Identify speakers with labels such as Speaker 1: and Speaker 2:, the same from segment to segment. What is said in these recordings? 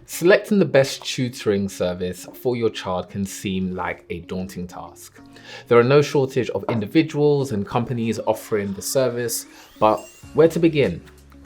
Speaker 1: Selecting the best tutoring service for your child can seem like a daunting task. There are no shortage of individuals and companies offering the service, but where to begin?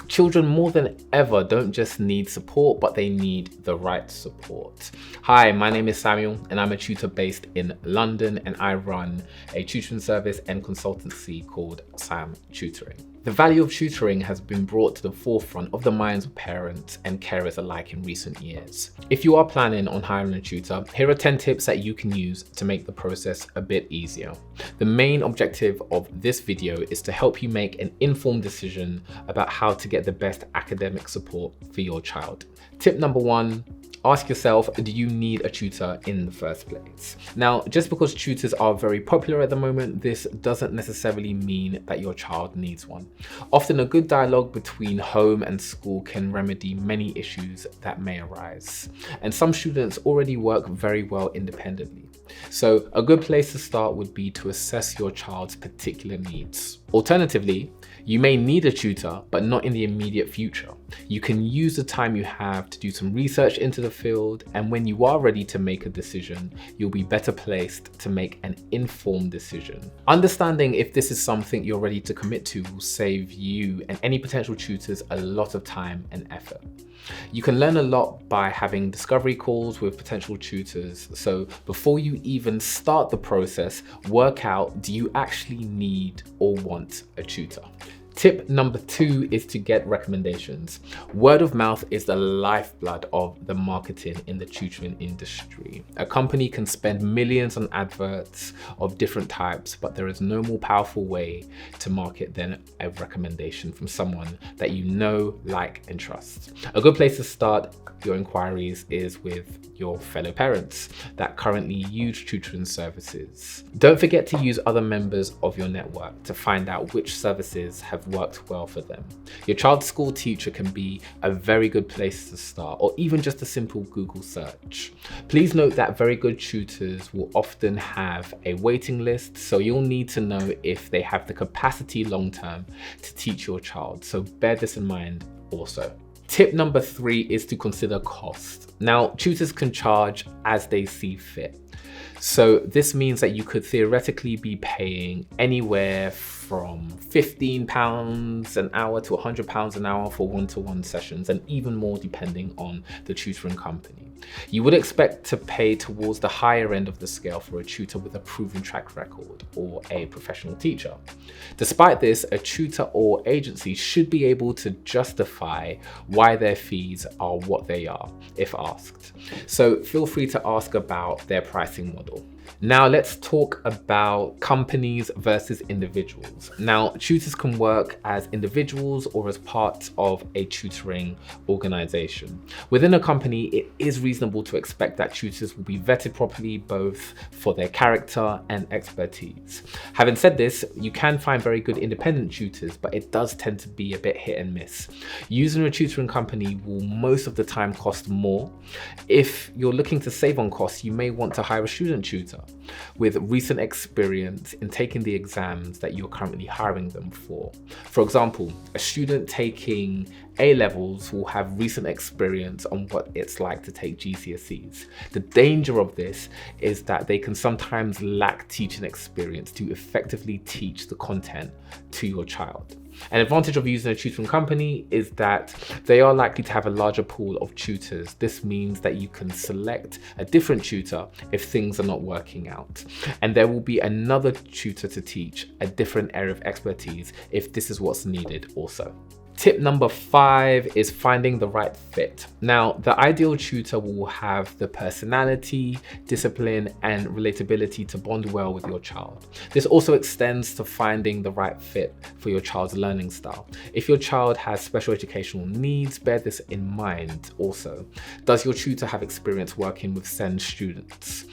Speaker 1: Children more than ever don't just need support, but they need the right support. Hi, my name is Samuel and I'm a tutor based in London, and I run a tutoring service and consultancy called Sam Tutoring. The value of tutoring has been brought to the forefront of the minds of parents and carers alike in recent years. If you are planning on hiring a tutor, here are 10 tips that you can use to make the process a bit easier. The main objective of this video is to help you make an informed decision about how to get the best academic support for your child. Tip number 1. Ask yourself, do you need a tutor in the first place? Now, just because tutors are very popular at the moment, this doesn't necessarily mean that your child needs one. Often a good dialogue between home and school can remedy many issues that may arise. And some students already work very well independently. So a good place to start would be to assess your child's particular needs. Alternatively, you may need a tutor, but not in the immediate future. You can use the time you have to do some research into the field, and when you are ready to make a decision, you'll be better placed to make an informed decision. Understanding if this is something you're ready to commit to will save you and any potential tutors a lot of time and effort. You can learn a lot by having discovery calls with potential tutors, so before you even start the process, work out, do you actually need or want a tutor? Tip number 2 is to get recommendations. Word of mouth is the lifeblood of the marketing in the tutoring industry. A company can spend millions on adverts of different types, but there is no more powerful way to market than a recommendation from someone that you know, like, and trust. A good place to start your inquiries is with your fellow parents that currently use tutoring services. Don't forget to use other members of your network to find out which services have worked well for them. Your child's school teacher can be a very good place to start, or even just a simple Google search. Please note that very good tutors will often have a waiting list, so you'll need to know if they have the capacity long-term to teach your child, so bear this in mind also. Tip number 3 is to consider cost. Now, tutors can charge as they see fit. So this means that you could theoretically be paying anywhere from £15 an hour to £100 an hour for one-to-one sessions, and even more depending on the tutoring company. You would expect to pay towards the higher end of the scale for a tutor with a proven track record or a professional teacher. Despite this, a tutor or agency should be able to justify why their fees are what they are, if asked. So feel free to ask about their pricing model. Now let's talk about companies versus individuals. Now, tutors can work as individuals or as part of a tutoring organization. Within a company, it is reasonable to expect that tutors will be vetted properly, both for their character and expertise. Having said this, you can find very good independent tutors, but it does tend to be a bit hit and miss. Using a tutoring company will most of the time cost more. If you're looking to save on costs, you may want to hire a student tutor with recent experience in taking the exams that you're currently hiring them for. For example, a student taking A-levels will have recent experience on what it's like to take GCSEs. The danger of this is that they can sometimes lack teaching experience to effectively teach the content to your child. An advantage of using a tutoring company is that they are likely to have a larger pool of tutors. This means that you can select a different tutor if things are not working out. And there will be another tutor to teach a different area of expertise if this is what's needed also. Tip number 5 is finding the right fit. Now, the ideal tutor will have the personality, discipline, and relatability to bond well with your child. This also extends to finding the right fit for your child's learning style. If your child has special educational needs, bear this in mind also. Does your tutor have experience working with SEND students?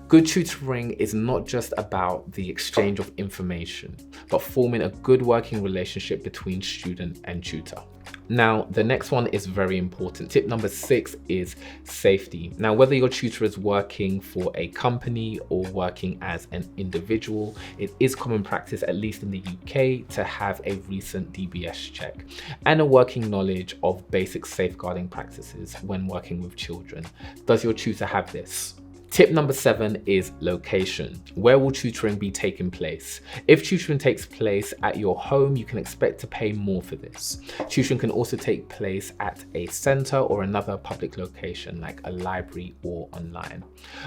Speaker 1: Good tutoring is not just about the exchange of information, but forming a good working relationship between student and tutor. tutor. Now, the next one is very important. Tip number 6 is safety. Now, whether your tutor is working for a company or working as an individual, it is common practice, at least in the UK, to have a recent DBS check and a working knowledge of basic safeguarding practices when working with children. Does your tutor have this? Tip number 7 is location. Where will tutoring be taking place? If tutoring takes place at your home, you can expect to pay more for this. Tutoring can also take place at a center or another public location like a library or online.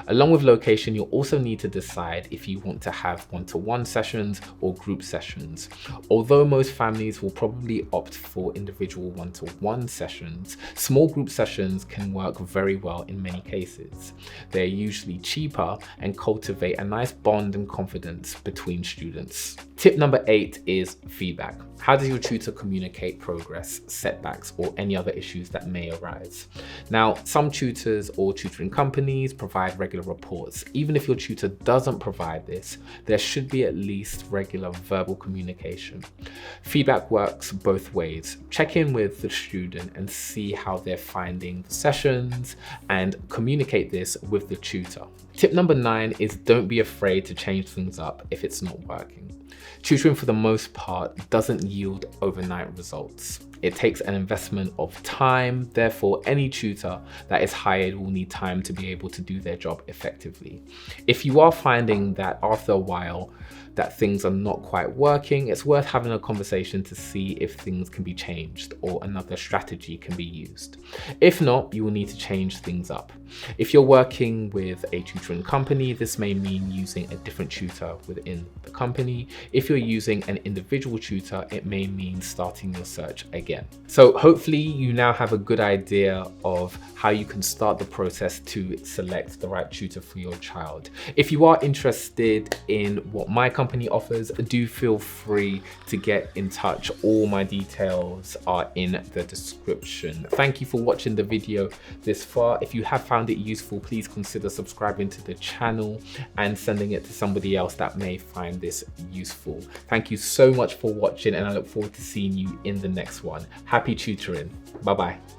Speaker 1: Along with location, you'll also need to decide if you want to have one-to-one sessions or group sessions. Although most families will probably opt for individual one-to-one sessions, small group sessions can work very well in many cases. They're usually cheaper and cultivate a nice bond and confidence between students. Tip number 8 is feedback. How does your tutor communicate progress, setbacks, or any other issues that may arise? Now, some tutors or tutoring companies provide regular reports. Even if your tutor doesn't provide this, there should be at least regular verbal communication. Feedback works both ways. Check in with the student and see how they're finding the sessions and communicate this with the tutor. Tip number 9 is don't be afraid to change things up if it's not working. Tutoring, for the most part, doesn't yield overnight results. It takes an investment of time. Therefore, any tutor that is hired will need time to be able to do their job effectively. If you are finding that after a while that things are not quite working, it's worth having a conversation to see if things can be changed or another strategy can be used. If not, you will need to change things up. If you're working with a tutoring company, this may mean using a different tutor within the company. If you're using an individual tutor, it may mean starting your search again. So hopefully you now have a good idea of how you can start the process to select the right tutor for your child. If you are interested in what my company offers, do feel free to get in touch. All my details are in the description. Thank you for watching the video this far. If you have found it useful, please consider subscribing to the channel and sending it to somebody else that may find this useful. Thank you so much for watching, and I look forward to seeing you in the next one. Happy tutoring. Bye bye.